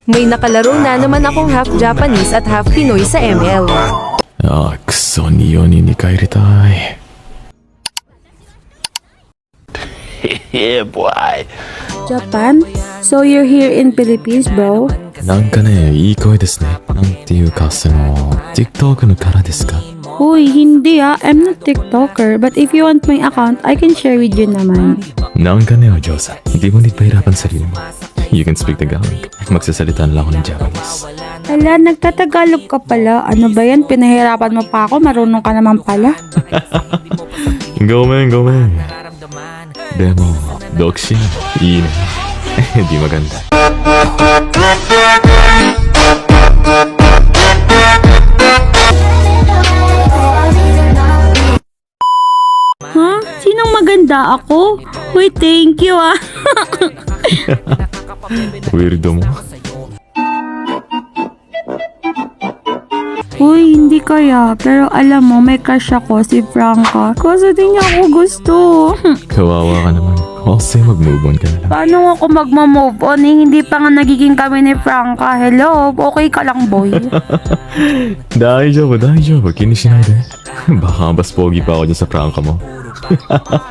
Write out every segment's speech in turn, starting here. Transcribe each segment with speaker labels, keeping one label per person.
Speaker 1: May nakalaro na naman akong half Japanese at half Pinoy sa ML.
Speaker 2: ああ、くそ、日本に帰りたい。
Speaker 3: Yeah, boy.
Speaker 4: Japan? So you're here in Philippines, bro?
Speaker 2: なんかね、いい声ですね。なんていうか、TikTok のからですか？
Speaker 4: Uy, hindi ah. I'm not TikToker. But if you want my account, I can share with you naman.
Speaker 2: なんかね、お嬢さん。Hindi mo need pahirapan sarili mo. You can speak Tagalog. Magsasalita lang ako ng Japanese.
Speaker 4: Hala, nagtatagalog ka pala. Ano ba yan? Pinahirapan mo pa ako. Marunong ka naman pala.
Speaker 2: Go man. Demo, 独身いいね。Di maganda.
Speaker 4: Ha? Sinong maganda ako? Uy, thank you ah.
Speaker 2: Weirdo mo.
Speaker 4: Uy, hindi kaya. Pero alam mo, may crush ako, si Franca. Kasi di niya ako gusto.
Speaker 2: Kawawa ka naman. Kasi mag-move on ka na lang.
Speaker 4: Paano ako magma-move on eh? Hindi pa nga nagiging kami ni Franca. Hello? Okay ka lang, boy?
Speaker 2: Daijoubu. Kinishinai de. Baka mas pogi pa ako dyan sa prank mo.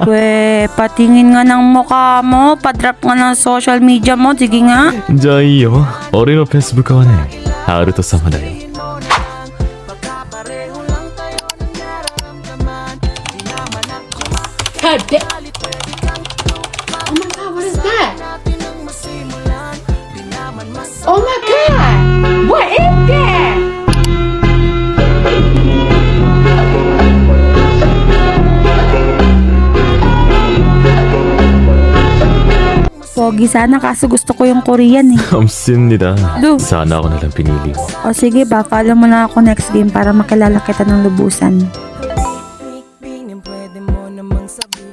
Speaker 4: We, patingin nga ng mukha mo. Padrop nga ng social media mo. Sige nga.
Speaker 2: じゃあいいよ。俺の Facebook はね、ハルト様だよ。
Speaker 5: God damn. Oh my god, what is that? Oh my god! What is that?
Speaker 4: Pogi sana kaso gusto ko yung Korean eh.
Speaker 2: 감사합니다.
Speaker 4: Do.
Speaker 2: Sana ako nalang pinili mo.
Speaker 4: O sige ba, follow mo na ako next game para makilala kita ng lubusan.
Speaker 6: Pwede mo namang sabi